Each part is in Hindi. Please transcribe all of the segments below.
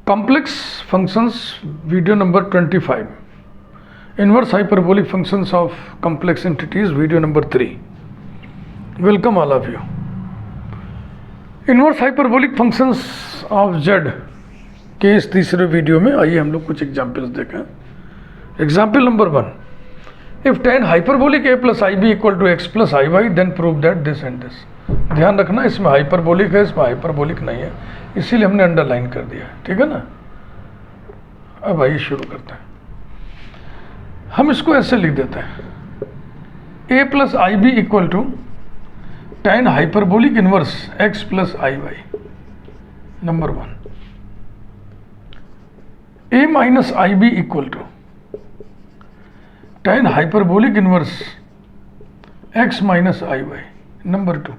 Complex functions video number 25. Inverse hyperbolic functions of complex entities video number 3. Welcome all of you. Inverse hyperbolic functions of z के इस तीसरे वीडियो में आइए हम लोग कुछ एग्जाम्पल्स देखें. Example number 1. If tan hyperbolic a plus ib equal to x plus iy then prove that this and this. ध्यान रखना इसमें हाइपरबोलिक है, इसमें हाइपरबोलिक नहीं है, इसीलिए हमने अंडरलाइन कर दिया. ठीक है ना. अब आइए शुरू करते हैं. हम इसको ऐसे लिख देते हैं. a plus i b equal to tan hyperbolic inverse x plus i y. Number 1. a minus i b equal to tan hyperbolic inverse x minus i y. Number 2.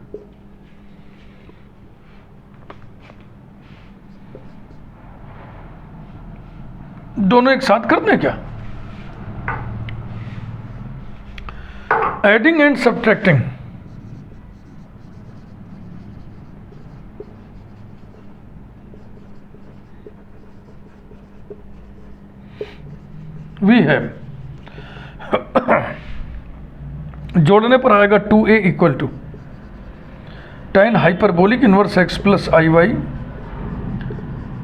दोनों एक साथ करते हैं क्या? Adding and subtracting. We have जोड़ने पर आएगा 2a equal to tan hyperbolic inverse x plus i y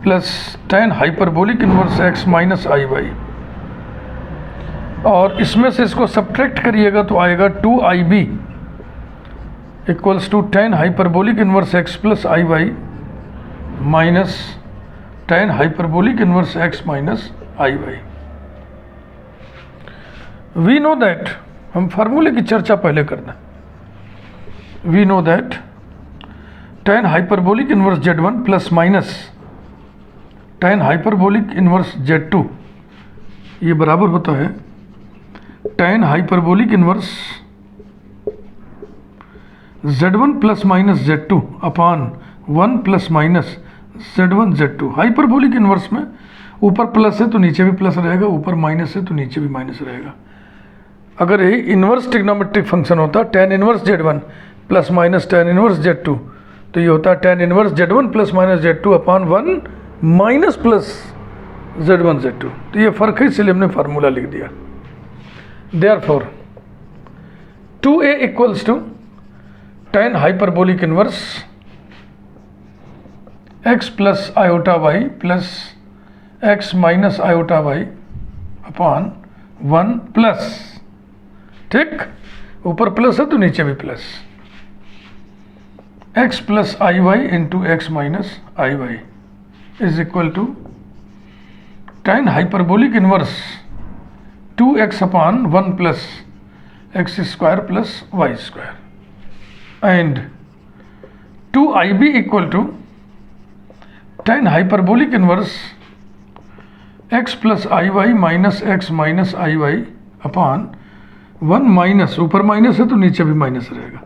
plus tan hyperbolic inverse x minus i y, और इसमें से इसको सब्ट्रैक्ट करिएगा तो आएगा 2ib equals to tan hyperbolic inverse x plus i y minus tan hyperbolic inverse x minus i y. We know that, हम फार्मूले की चर्चा पहले करना. We know that tan hyperbolic inverse z1 plus minus tan hyperbolic inverse z2 ये बराबर होता है tan hyperbolic inverse z1 plus minus z2 upon 1 plus minus z1 z2. Hyperbolic inverse में ऊपर प्लस है तो नीचे भी प्लस रहेगा, ऊपर माइनस है तो नीचे भी माइनस रहेगा. अगर ये इनवर्स ट्रिग्नोमेट्रिक फंक्शन होता tan inverse z1 plus minus tan inverse z2 तो ये होता tan inverse z1 plus minus z2 upon 1 minus plus z1 z2. तो ये फर्क है, इसलिए हमने फार्मूला लिख दिया. Therefore 2a equals to tan hyperbolic inverse x plus iota y plus x minus iota y upon 1 plus, ठीक, ऊपर प्लस है तो नीचे भी plus, x plus i y into x minus i y is equal to tan hyperbolic inverse 2x upon 1 plus x square plus y square and 2ib equal to tan hyperbolic inverse x plus i y minus x minus i Y upon 1 minus, ऊपर माइनस है तो नीचे भी माइनस रहेगा,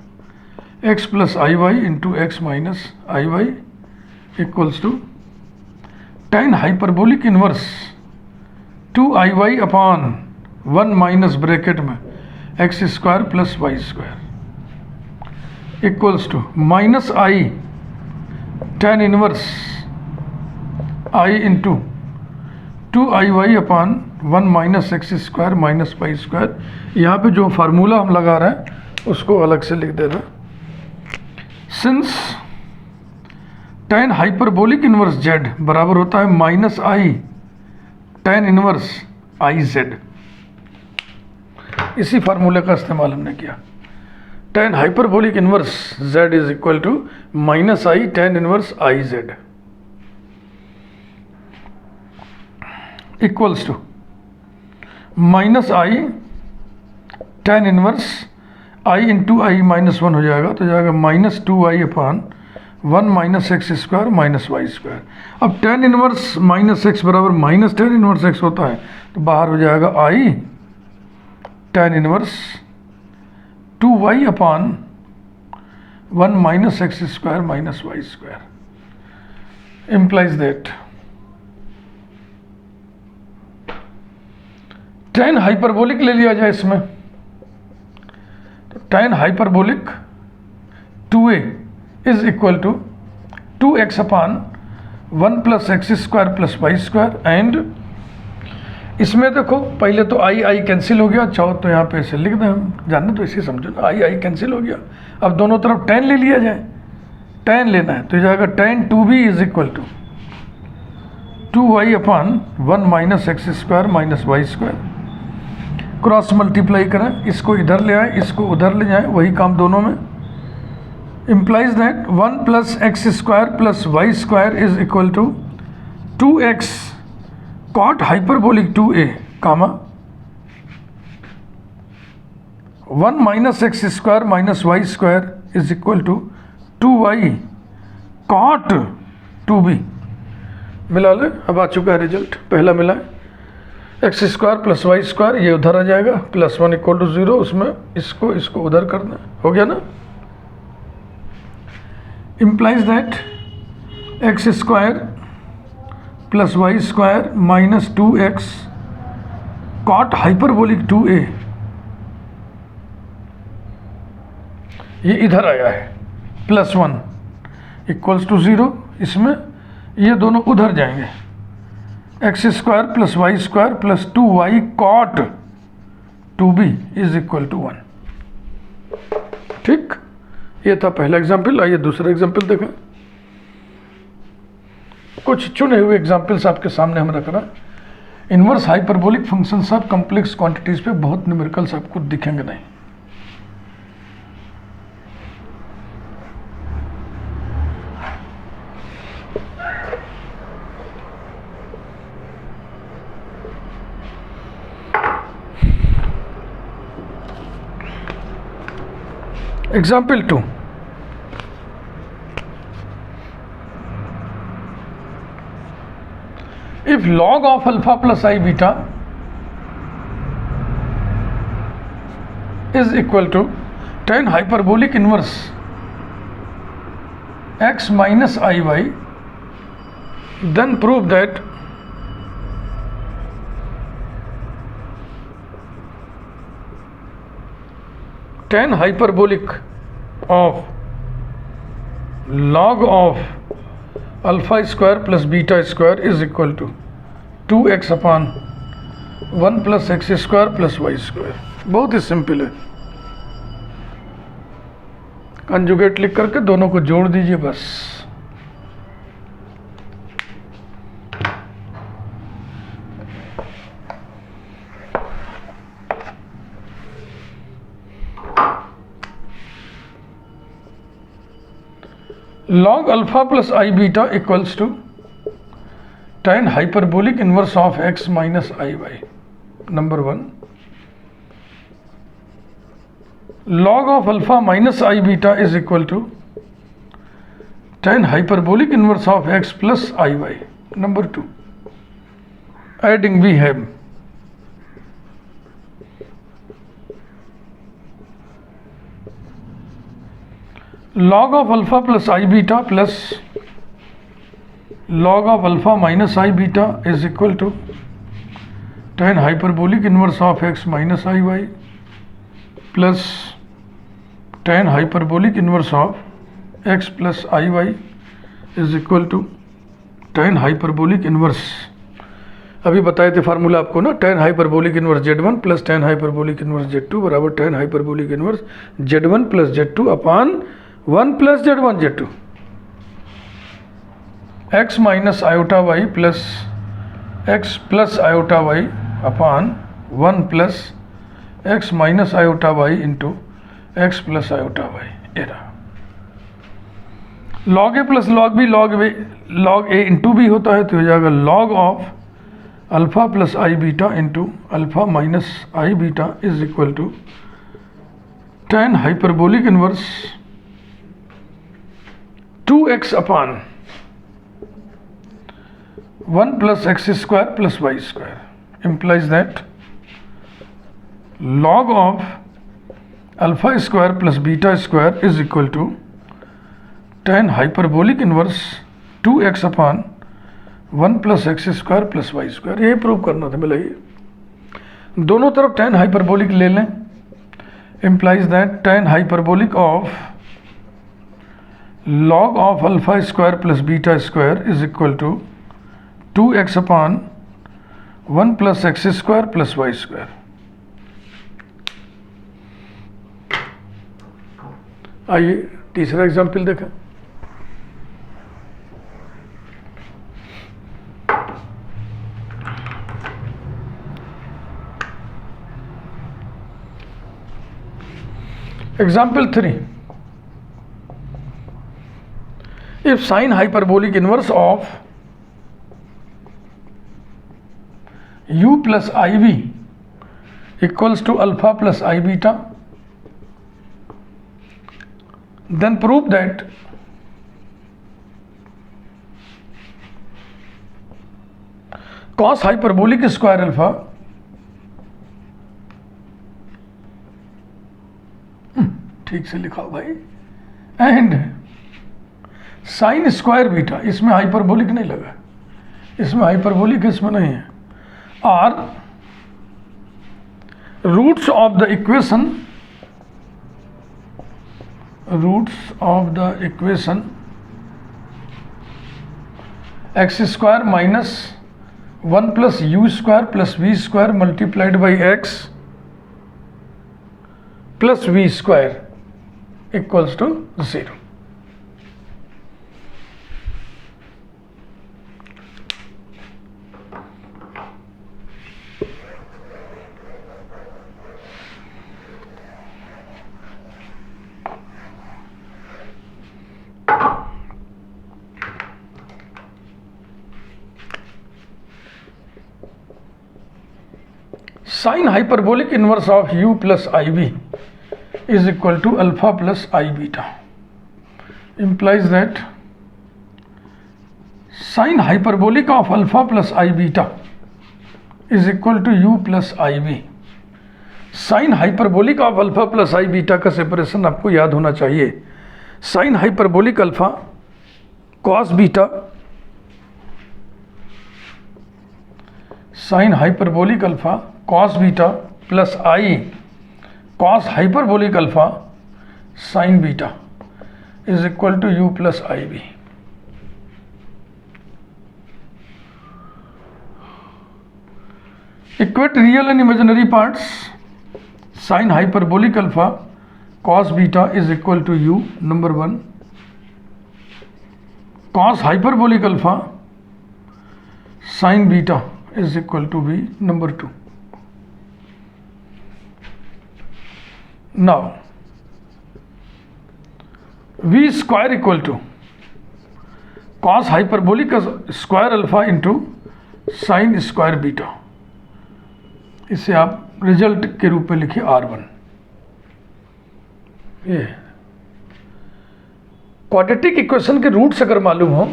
x plus i y into x minus i y equals to tan hyperbolic inverse 2iy upon 1 minus bracket में x square plus y square equals to minus i tan inverse i into 2iy upon 1 minus x square minus y square. यहाँ पे जो फार्मूला हम लगा रहे हैं उसको अलग से लिख देना. Since tan hyperbolic inverse z बराबर होता है minus i tan inverse i z. इसी फार्मूले का इस्तेमाल हमने किया. tan hyperbolic inverse z is equal to minus i tan inverse i z equals to minus i tan inverse i into i minus 1 हो जाएगा तो जाएगा minus 2i upon 1 minus x square minus y square. अब tan इनवर्स माइनस एक्स बराबर माइनस tan इनवर्स एक्स होता है तो बाहर हो जाएगा i tan inverse 2y upon 1 minus x square minus y square implies that tan hyperbolic ले लिया जाए इसमें तो tan hyperbolic 2a is equal to 2x upon 1 plus x square plus y square and इसमें देखो पहले तो आई कैंसिल हो गया, चाहो तो यहाँ पे ऐसे लिख दें, हम जानते तो इसे समझो ना, आई कैंसिल हो गया। अब दोनों तरफ tan ले लिया जाए, tan लेना है तो ये जाएगा tan 2b is equal to 2y upon 1 minus x square minus y square. Cross multiply करें, इसको इधर ले आए, इसको उधर ले जाएं, वही काम दोनों में। implies that 1 plus x square plus y square is equal to 2x cot hyperbolic 2a comma 1 minus x square minus y square is equal to 2y cot 2b। मिला ले, अब आ चुका है रिजल्ट, पहला मिला है x square plus y square, ये उधर आ जाएगा, प्लस 1 इक्वल टू 0, उसमें इसको उधर करना, हो गया ना। implies that x square plus y square minus 2x cot hyperbolic 2a ये इधर आया है, प्लस 1 इक्वल्स टू 0, इसमें ये दोनों उधर जाएंगे, x square plus y square plus 2y cot 2b is equal to 1। ठीक, ये था पहला एग्जाम्पल। आइए दूसरा एग्जाम्पल देखें। कुछ चुने हुए एग्जाम्पल्स आपके सामने हम रख रहे हैं। इनवर्स हाइपरबोलिक फंक्शन सब कॉम्प्लेक्स क्वांटिटीज पे बहुत न्यूमेरिकल्स आपको दिखेंगे नहीं। Example 2. If log of alpha plus I beta is equal to tan hyperbolic inverse x minus iy, then prove that tan hyperbolic of log of alpha square plus beta square is equal to 2x upon 1 plus x square plus y square. बहुत ही सिंपल है, कंजुगेट लिख करके दोनों को जोड़ दीजिए बस। log alpha plus I beta equals to tan hyperbolic inverse of x minus iy, number 1. log of alpha minus I beta is equal to tan hyperbolic inverse of x plus iy, number 2. adding we have log of alpha plus I beta plus log of alpha minus I beta is equal to tan hyperbolic inverse of x minus iy plus tan hyperbolic inverse of x plus iy is equal to tan hyperbolic inverse, अभी बताए थे फार्मूला आपको ना, tan hyperbolic inverse z1 plus tan hyperbolic inverse z2 बराबर tan hyperbolic inverse z1 plus z2 upon 1 plus z1 z2, x minus iota y plus x plus iota y upon 1 plus x minus iota y into x plus iota y। Era log a plus log b log a into b होता है तो हो जाएगा log of alpha plus i beta into alpha minus i beta is equal to tan hyperbolic inverse 2x upon 1 plus x square plus y square implies that log of alpha square plus beta square is equal to tan hyperbolic inverse 2x upon 1 plus x square plus y square। ये प्रूव करना था, मिलाइए दोनों तरफ tan hyperbolic ले लें, implies that tan hyperbolic of log of alpha square plus beta square is equal to 2x upon 1 plus x square plus y square. आइए तीसरा एग्जाम्पल देखें। Example 3. If sine hyperbolic inverse of u plus iv equals to alpha plus I beta, then prove that cos hyperbolic square alpha ठीक से लिखा भाई, एंड साइन स्क्वायर बीटा, इसमें हाइपरबोलिक नहीं लगा, इसमें हाइपरबोलिक इसमें नहीं है, are roots of the equation x square minus 1 plus u square plus v square multiplied by x plus v square equals to 0. Sine hyperbolic inverse of u plus iv is equal to alpha plus I beta, implies that sine hyperbolic of alpha plus I beta is equal to u plus iv. Sine hyperbolic of alpha plus i beta का सेपरेशन आपको याद होना चाहिए। Sine hyperbolic alpha cos beta, sine hyperbolic alpha cos beta plus i cos hyperbolic alpha sine beta is equal to u plus i b. Equate real and imaginary parts. Sine hyperbolic alpha cos beta is equal to u number 1, cos hyperbolic alpha sine beta is equal to v number 2। Now v square equal to cos hyperbolic square alpha into sin square beta, इसे आप रिजल्ट के रूप में लिखिए R1। ये क्वाड्रेटिक इक्वेशन के रूट्स अगर मालूम हो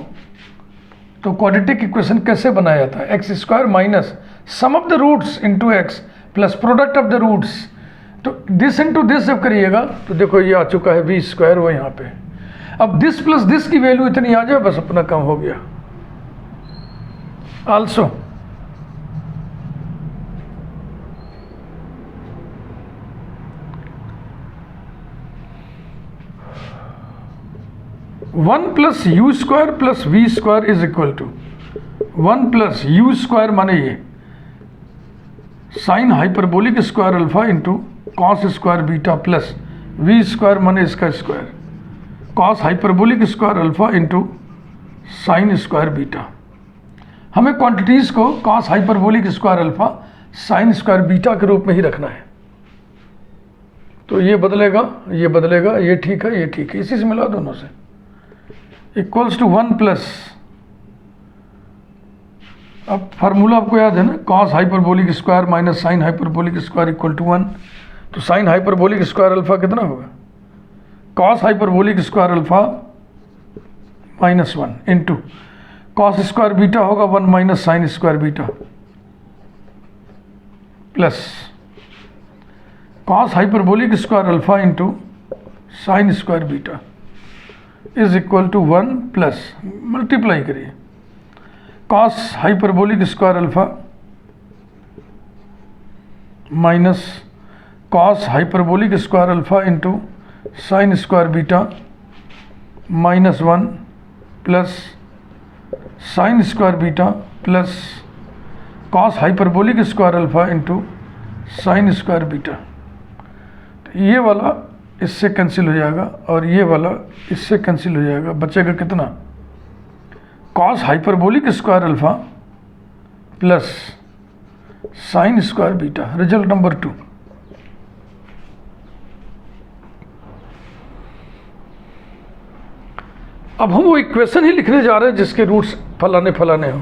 तो क्वाड्रेटिक इक्वेशन कैसे बनाया जाता है, x square minus sum of the roots into x plus product of the roots. तो दिस इंटू दिस जब करिएगा तो देखो ये आ चुका है वी स्क्वायर, वो यहाँ पे। अब दिस प्लस दिस की वैल्यू इतनी आ जाए बस अपना काम हो गया। Also one plus u square plus v square is equal to 1 plus u square माने ये sine hyperbolic square alpha into cos square beta plus v square माने इसका square cos hyperbolic square alpha into sine square beta. हमें क्वांटिटीज को cos hyperbolic square alpha sine square beta के रूप में ही रखना है। तो ये बदलेगा, ये बदलेगा, ये ठीक है, ये ठीक है, इसी से मिला दोनों से। इक्वल्स टू 1 प्लस, अब फार्मूला आपको याद है ना, cos hyperbolic square minus sine hyperbolic square equal to 1। तो साइन हाइपरबोलिक स्क्वायर अल्फा कितना होगा, cos hyperbolic square alpha minus 1 into cos square beta होगा 1 minus sine square beta plus cos hyperbolic square alpha into sine square beta is equal to 1 plus multiply करिए cos hyperbolic square alpha minus cos hyperbolic square alpha into sine square beta -1 plus sine square beta plus cos hyperbolic square alpha into sine square beta. तो ये वाला इससे कैंसिल हो जाएगा और ये वाला इससे कैंसिल हो जाएगा, बचेगा कितना, cos hyperbolic square alpha plus sine square beta. Result number 2। अब हम वो इक्वेशन ही लिखने जा रहे हैं जिसके रूट्स फलाने फलाने हो।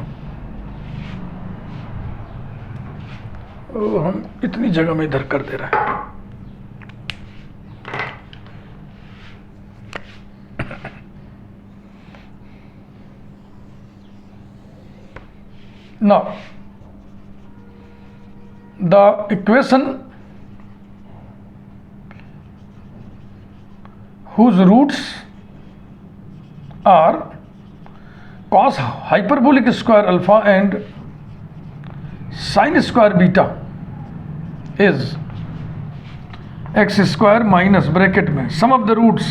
तो हम इतनी जगह में इधर कर दे रहे हैं। Now, the equation whose roots are cos hyperbolic square alpha and sin square beta is x square minus bracket में sum of the roots,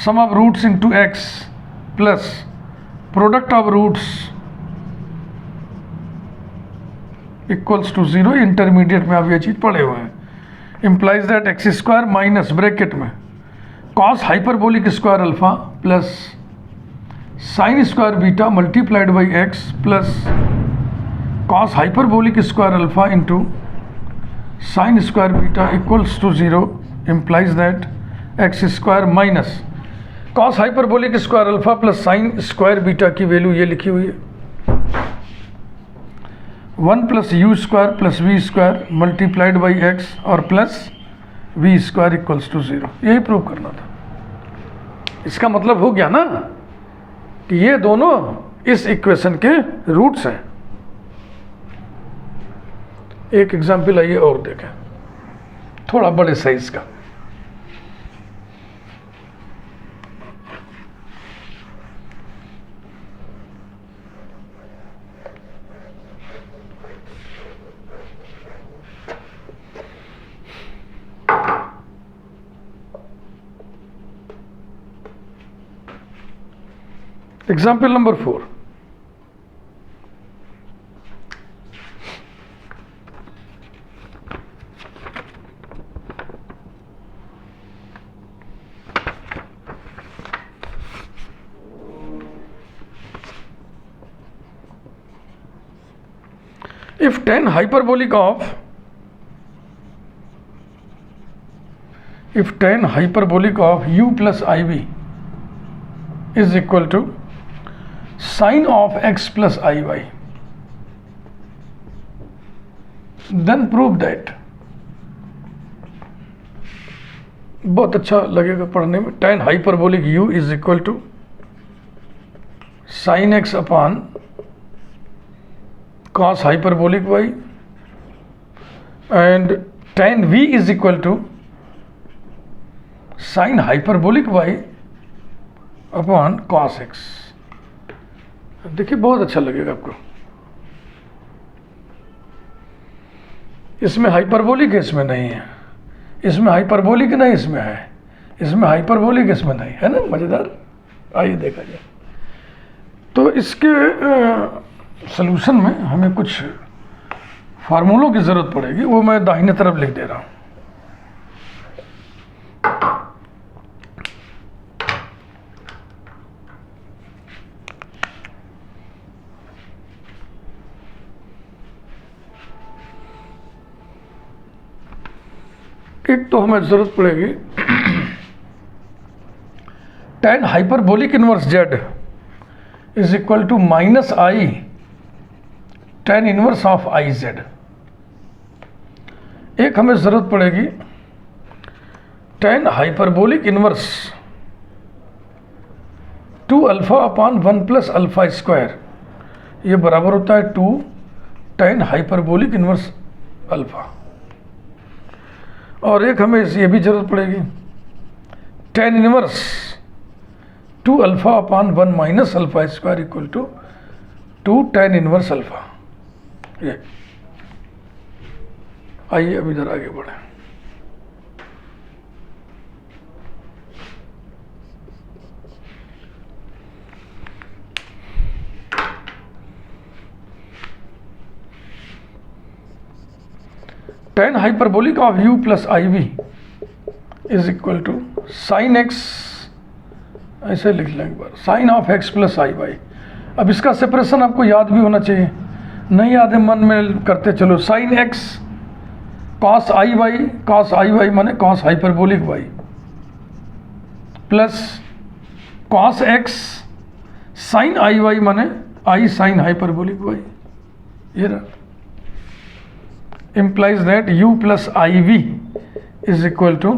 sum of roots into x plus product of roots equals to 0। Intermediate में आप ये चीज पढ़े हुए हैं। Implies that x square minus bracket में cos hyperbolic square alpha plus sine square beta multiplied by x plus cos hyperbolic square alpha into sine square beta equals to 0 implies that x square minus cos hyperbolic square alpha plus sine square beta की वैल्यू ये लिखी हुई है 1 plus u square plus v square multiplied by x और plus v square equals to 0। यही प्रूव करना था। इसका मतलब हो गया ना कि ये दोनों इस इक्वेशन के रूट्स हैं। एक एग्जाम्पल आइए और देखें, थोड़ा बड़े साइज का। Example number 4. If tan hyperbolic of u plus iv is equal to sin of x plus iy, then prove that। बहुत अच्छा लगेगा पढ़ने में। tan hyperbolic u is equal to sin x upon cos hyperbolic y and tan v is equal to sin hyperbolic y upon cos x। देखिए बहुत अच्छा लगेगा आपको। इसमें हाइपरबोलिक है, इसमें नहीं है। इसमें हाइपरबोलिक नहीं, इसमें है। इसमें हाइपरबोलिक, इसमें नहीं है ना। मज़ेदार। आइए देखा जाए। तो इसके सलूशन में हमें कुछ फार्मूलों की ज़रूरत पड़ेगी, वो मैं दाहिने तरफ लिख दे रहा हूँ। एक तो हमें ज़रूरत पड़ेगी tan hyperbolic inverse z is equal to minus i tan inverse of i z. एक हमें ज़रूरत पड़ेगी tan hyperbolic inverse 2 alpha upon 1 plus alpha square, ये बराबर होता है 2 tan हाइपरबोलिक इनवर्स अल्फा। और एक हमें ये भी जरूरत पड़ेगी tan inverse 2 alpha upon 1 minus alpha square equal to 2 tan inverse alpha. ये आइए अब इधर आगे बढ़े। tan hyperbolic of u plus i v is equal to sine x, ऐसे लिख लें एक बार, sine of x plus i y. अब इसका सेपरेशन आपको याद भी होना चाहिए, नहीं याद है मन में करते चलो। Sine x cos i y माने cos hyperbolic y, plus cos x sine i y माने आई साइन हाइपरबोलिक वाई। ये रहा, implies that u plus iv is equal to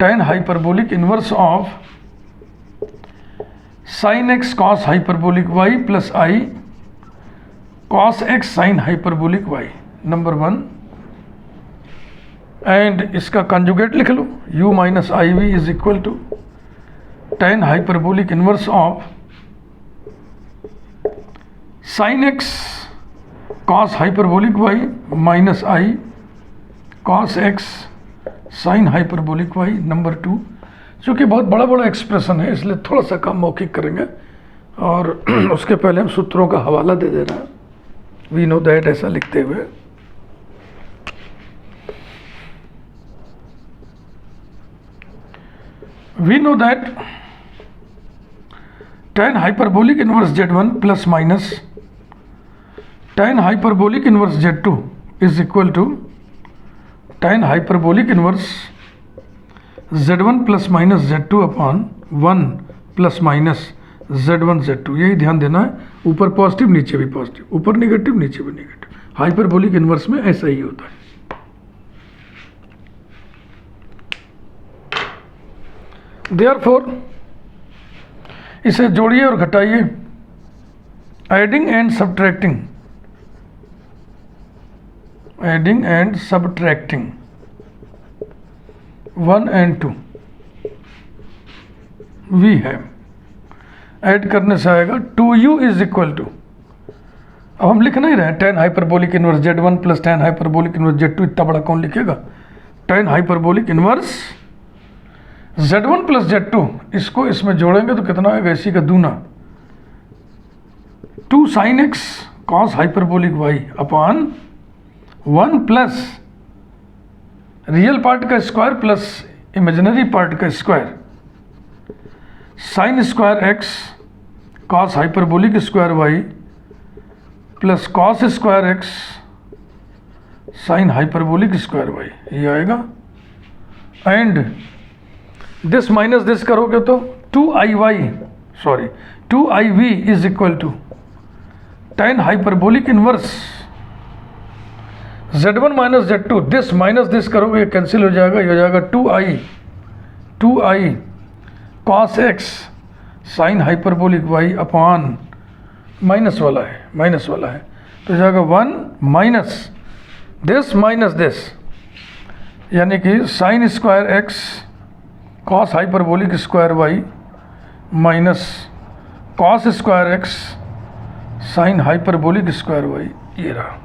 tan hyperbolic inverse of sin x cos hyperbolic y plus I cos x sin hyperbolic y, number 1। And इसका कंजुगेट लिख लो, u minus i v is equal to tan hyperbolic inverse of sin x cos hyperbolic y minus i cos x sin hyperbolic y, number 2। चूँकि बहुत बड़ा बड़ा एक्सप्रेशन है इसलिए थोड़ा सा कम मौखिक करेंगे, और उसके पहले हम सूत्रों का हवाला दे दे रहे हैं, वी नो दैट, ऐसा लिखते हुए। We know that tan hyperbolic inverse z1 plus minus tan hyperbolic inverse z2 is equal to tan hyperbolic inverse z1 plus minus z2 upon 1 plus minus z1 z2। यही ध्यान देना है, ऊपर पॉजिटिव नीचे भी पॉजिटिव, ऊपर नेगेटिव नीचे भी नेगेटिव। हाइपरबोलिक इन्वर्स में ऐसा ही होता है। देयरफॉर इसे जोड़िए और घटाइए, adding and subtracting, adding and subtracting 1 and 2 v है। ऐड करने से आएगा 2u इज इक्वल टू, अब हम लिख नहीं रहे tan hyperbolic inverse z1 plus tan hyperbolic inverse z2, इतना बड़ा कौन लिखेगा। tan hyperbolic inverse z1 plus z2, इसको इसमें जोड़ेंगे तो कितना आएगा, इसी का दूना 2 sin x cos hyperbolic y upon 1 plus real part का स्क्वायर प्लस इमेजिनरी पार्ट का square sine square x cos hyperbolic square y plus cos square x sine hyperbolic square y, ये आएगा। एंड दिस माइनस दिस करोगे तो 2iv is equal to tan hyperbolic inverse z1 माइनस z2, दिस माइनस दिस करोगे ये कैंसिल हो जाएगा, ये हो जाएगा 2i cos x sign hyperbolic y upon minus वाला है तो हो जाएगा 1 माइनस दिस, यानी कि sign square x cos hyperbolic square y minus cos square x sign hyperbolic square y, ये रहा।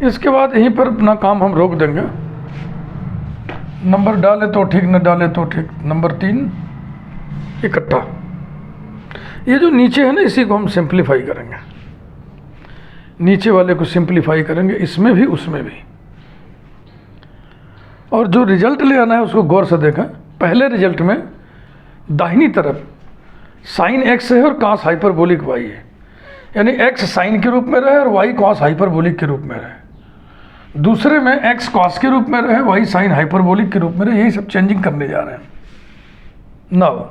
इसके बाद यहीं पर अपना काम हम रोक देंगे, नंबर डालें तो ठीक, न डालें तो ठीक। नंबर 3 इकट्ठा, ये जो नीचे है ना इसी को हम सिंप्लीफाई करेंगे, नीचे वाले को सिंप्लीफाई करेंगे, इसमें भी उसमें भी। और जो रिजल्ट ले आना है उसको गौर से देखें। पहले रिजल्ट में दाहिनी तरफ साइन एक्स है और कॉस हाइपरबोलिक वाई है, यानी एक्स साइन के रूप में रहे और वाई कॉस हाइपरबोलिक के रूप में रहे। दूसरे में एक्स कॉस के रूप में रहे, वाई साइन हाइपरबोलिक के रूप में रहे, यही सब चेंजिंग करने जा रहे हैं। Now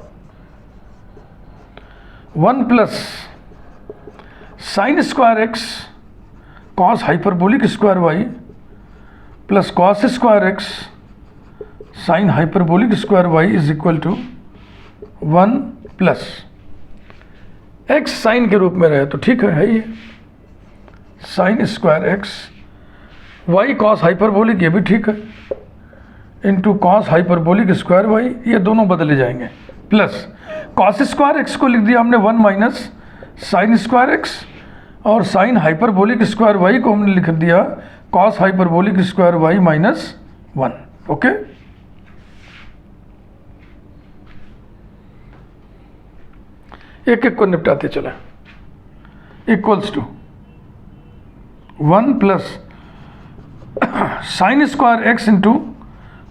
1 plus sine square x cos hyperbolic square y plus cos square x sine hyperbolic square y is equal to 1 plus x sine के रूप में रहे तो ठीक है ये sine square x, y cos hyperbolic ये भी ठीक है, into cos hyperbolic square y, ये दोनों बदले जाएंगे, प्लस कॉस स्क्वायर एक्स को लिख दिया हमने 1 माइनस साइन स्क्वायर एक्स, और साइन हाइपरबोलिक स्क्वायर वाई को हमने लिख दिया cos hyperbolic square y minus 1। Okay, एक एक को निपटाते चले। Equals to 1 plus sine square x into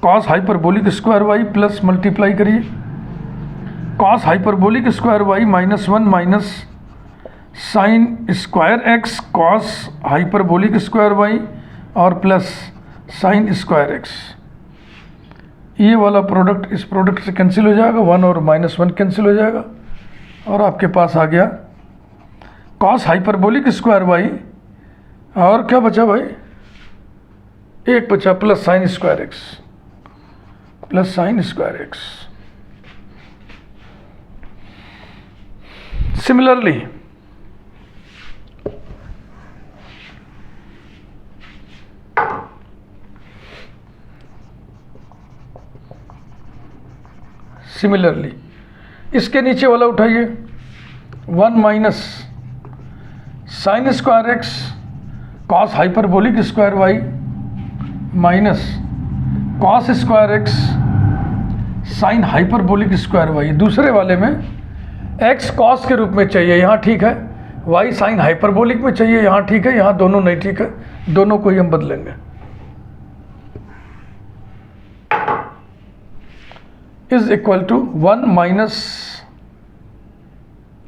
cos hyperbolic square y plus multiply करिए cos hyperbolic square y minus 1 minus sine square x cos hyperbolic square y और प्लस साइन स्क्वायर एक्स। ये वाला प्रोडक्ट इस प्रोडक्ट से कैंसिल हो जाएगा, 1 और -1 कैंसिल हो जाएगा, और आपके पास आ गया कॉस हाइपरबोलिक स्क्वायर वाई, और क्या बचा भाई, एक बचा plus sine square x, plus sine square x. Similarly इसके नीचे वाला उठाइए 1 minus sine square x cos hyperbolic square y minus cos square x sine hyperbolic square y. दूसरे वाले में एक्स कॉस के रूप में चाहिए, यहाँ ठीक है, वाई साइन हाइपरबोलिक में चाहिए, यहाँ ठीक है, यहाँ दोनों नहीं ठीक है, दोनों को ही हम बदलेंगे। इज इक्वल टू 1 माइनस,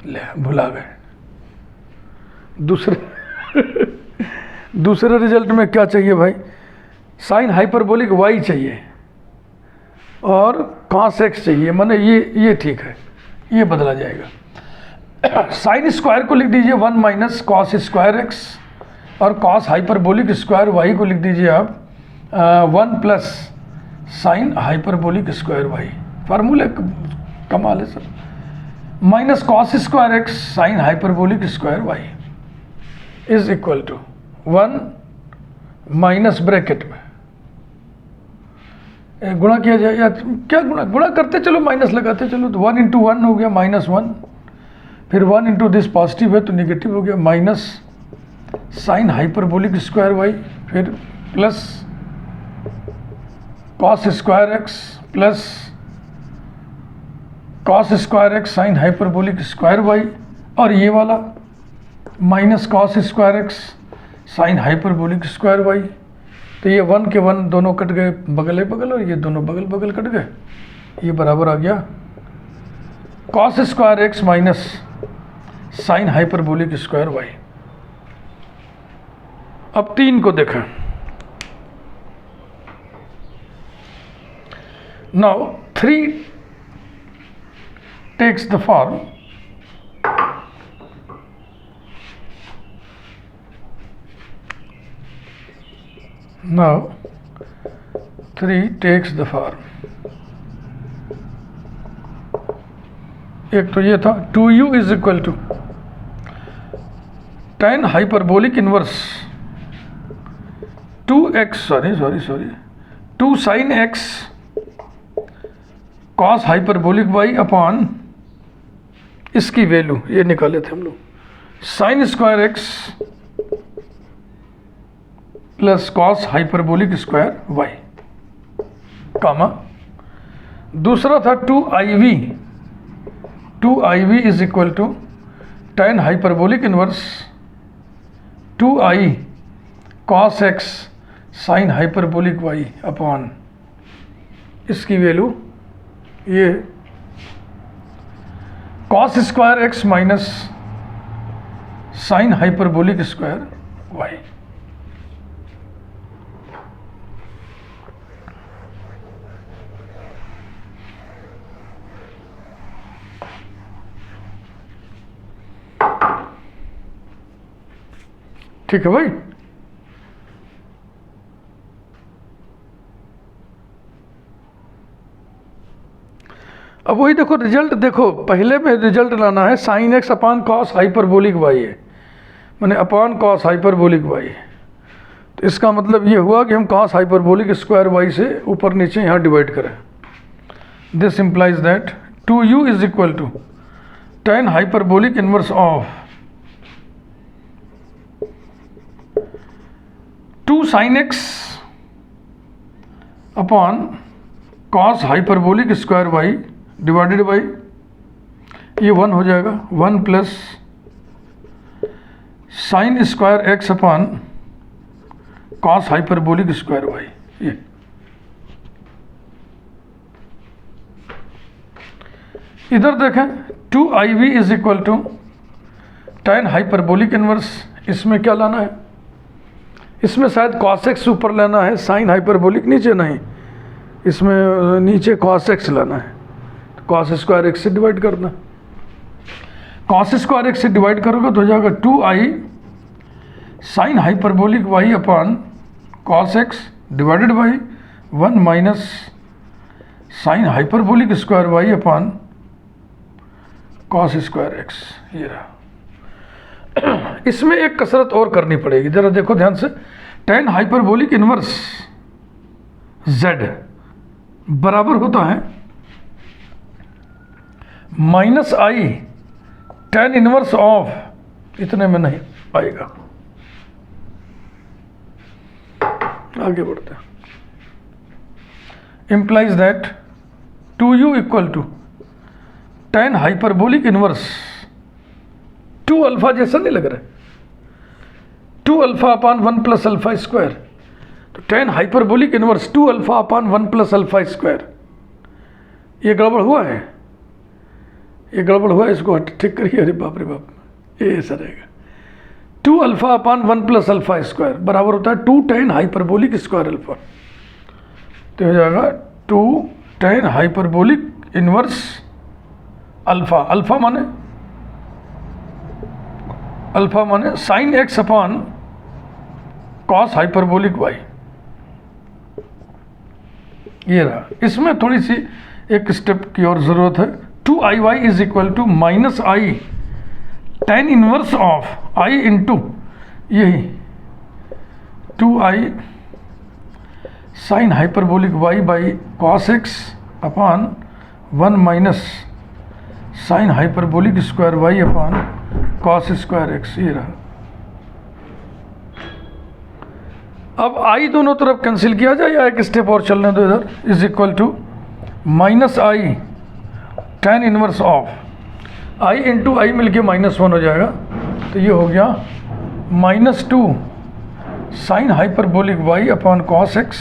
ले भुला गए दूसरे रिजल्ट में क्या चाहिए भाई, साइन हाइपरबोलिक वाई चाहिए और कॉस एक्स चाहिए, माने ये ठीक है, ये बदला जाएगा। साइन स्क्वायर को लिख दीजिए 1 माइनस कॉस स्क्वायर एक्स, और कॉस हाइपरबोलिक स्क्वायर वाई को लिख दीजिए आप 1 plus sine hyperbolic square y. फार्मूले कमाल है sir, minus cos square x sine hyperbolic square y is equal to 1 minus bracket में गुणा किया जाए, या क्या गुणा करते चलो, माइनस लगाते चलो, तो 1 इंटू 1 हो गया -1, फिर 1 इंटू दिस पॉजिटिव है तो निगेटिव हो गया, minus sine hyperbolic square y, फिर plus cos square x plus cos square x sine hyperbolic square y, और ये वाला minus cos square x sine hyperbolic square y. तो ये 1 के 1 दोनों कट गए बगल बगल, और ये दोनों बगल बगल कट गए, ये बराबर आ गया cos square x minus sine hyperbolic square y. अब 3 को देखें। Now 3 takes the form now 3 takes the form, एक तो ये था 2u is equal to tan hyperbolic inverse 2x 2 sine x cos hyperbolic y upon इसकी वैल्यू ये निकाले थे हम लोग, sine square x plus cos hyperbolic square y, comma दूसरा था 2iv is equal to tan hyperbolic inverse 2i cos x sine hyperbolic y upon इसकी वैल्यू ये cos square x minus sine hyperbolic square y. ठीक है भाई, अब वही देखो रिजल्ट, देखो पहले में रिजल्ट लाना है sine x upon cos hyperbolic y है, मैंने अपॉन कॉस हाइपरबोलिक वाई, तो इसका मतलब ये हुआ कि हम कॉस हाइपरबोलिक स्क्वायर वाई से ऊपर नीचे यहाँ डिवाइड करें। This implies that 2u is equal to tan hyperbolic inverse of 2 sin x upon cos hyperbolic square y divided by, ये 1 हो जाएगा, 1 plus sine square x upon cos hyperbolic square y। ये इधर देखें 2iv is equal to tan hyperbolic inverse, इसमें क्या लाना है, इसमें शायद cos x ऊपर लेना है, साइन हाइपरबोलिक नीचे नहीं, इसमें नीचे cos x लाना है, तो cos स्क्वायर x से डिवाइड करना, cos स्क्वायर x से डिवाइड करोगे तो हो जाएगा 2i sine hyperbolic y upon cos x divided by 1 minus sine hyperbolic square y upon cos square x। ये रहा। इसमें एक कसरत और करनी पड़ेगी, जरा देखो ध्यान से, tan हाइपरबोलिक इनवर्स z बराबर होता है minus i tan inverse of, इतने में नहीं आएगा, आगे बढ़ते हैं, implies that 2u equal to tan hyperbolic inverse 2 alpha जैसा नहीं लग रहा है, 2 alpha upon 1 plus alpha square, तो tan hyperbolic inverse 2 alpha upon 1 plus alpha square, ये गड़बड़ हुआ है, ये गड़बड़ हुआ है, इसको ठीक करिए, अरे बाप रे बाप, ये ऐसा रहेगा, 2 alpha upon 1 plus alpha square बराबर होता है 2 tan हाइपरबोलिक स्क्वायर अल्फा, तो हो जाएगा 2 tan hyperbolic inverse alpha, alpha माने sine x upon cos hyperbolic y. ये रहा। इसमें थोड़ी सी एक स्टेप की और ज़रूरत है। 2iy is equal to minus i tan inverse of i into यही 2i sine hyperbolic y by cos x upon 1 minus sine hyperbolic square y upon cos square x. ये रहा। अब i दोनों तरफ कैंसिल किया जाए या एक स्टेप और चलने दो इधर, is equal to minus i tan inverse of i into i मिलके -1 हो जाएगा, तो ये हो गया -2 sine hyperbolic y upon cos x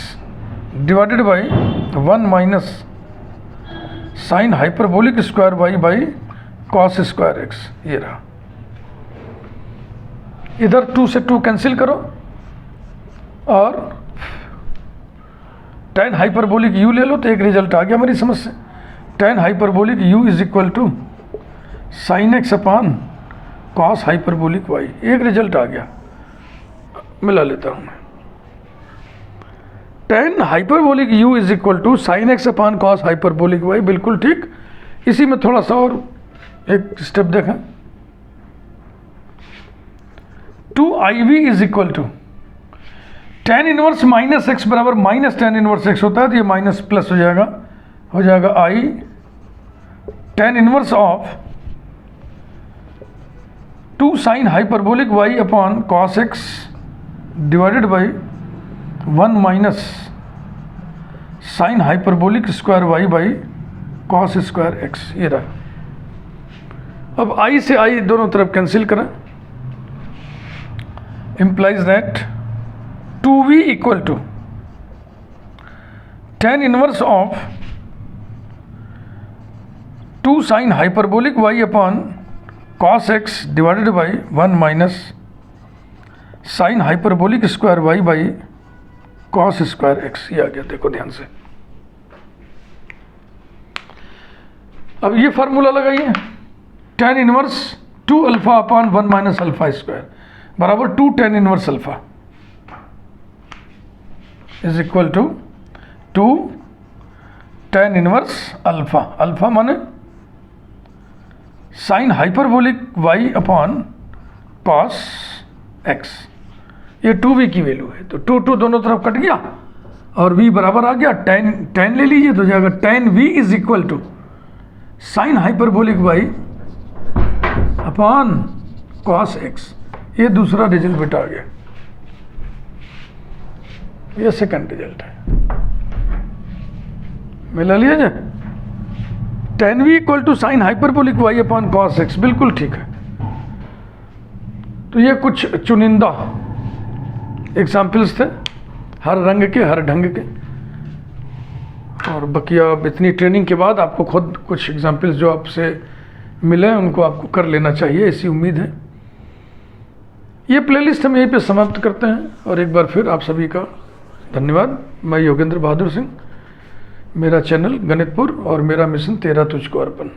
divided by 1 minus sine hyperbolic square y by cos square x. ये रहा। इधर 2 से 2 कैंसिल करो और tan हाइपरबोलिक u ले लो, तो एक रिजल्ट आ गया मेरी समझ से। tan hyperbolic u is equal to sine x upon cos hyperbolic y, एक रिजल्ट आ गया, मिला लेता हूँ मैं। tan hyperbolic u is equal to sine x upon cos hyperbolic y, बिल्कुल ठीक। इसी में थोड़ा सा और एक स्टेप देखें। 2iv is equal to tan inverse minus x बराबर माइनस tan इनवर्स एक्स होता है, तो ये माइनस प्लस हो जाएगा i tan inverse of 2 sine hyperbolic y upon cos x divided by 1 minus sine hyperbolic square y by cos square x. ये रहा। अब i से i दोनों तरफ कैंसिल करें, implies that 2v equal to tan inverse of 2 sine hyperbolic y upon cos x divided by 1 minus sine hyperbolic square y by cos square x. ये आ गया, देखो ध्यान से। अब ये फार्मूला लगाइए, tan inverse 2 alpha upon 1 minus alpha square बराबर 2 tan inverse alpha is equal to 2 tan inverse alpha. Alpha माने sine hyperbolic y upon cos x. ये 2v की वैल्यू है, तो 2 दोनों तरफ कट गया और v बराबर आ गया tan ले लीजिए, तो जाएगा tan v is equal to sine hyperbolic y upon cos x, ये दूसरा रिजल्ट बेटा आ गया, ये सेकंड रिजल्ट है। मिला लिया जाए, tan v equal to sine hyperbolic y upon cos x, बिल्कुल ठीक है। तो ये कुछ चुनिंदा एग्जाम्पल्स थे, हर रंग के, हर ढंग के, और बकिया अब इतनी ट्रेनिंग के बाद आपको खुद कुछ एग्जाम्पल्स जो आपसे मिले उनको आपको कर लेना चाहिए, ऐसी उम्मीद है। ये प्लेलिस्ट हम यहीं पे समाप्त करते हैं, और एक बार फिर आप सभी का धन्यवाद। मैं योगेंद्र बहादुर सिंह, मेरा चैनल गणितपुर और मेरा मिशन तेरा तुझको अर्पण।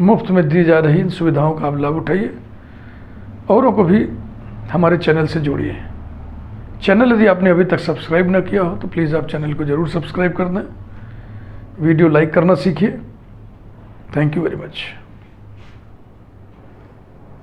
मुफ्त में दी जा रही इन सुविधाओं का आप लाभ उठाइए, औरों को भी हमारे चैनल से जोड़िए। चैनल यदि आपने अभी तक सब्सक्राइब न किया हो तो प्लीज़ आप चैनल को ज़रूर सब्सक्राइब कर दें, वीडियो लाइक करना सीखिए। Thank you very much.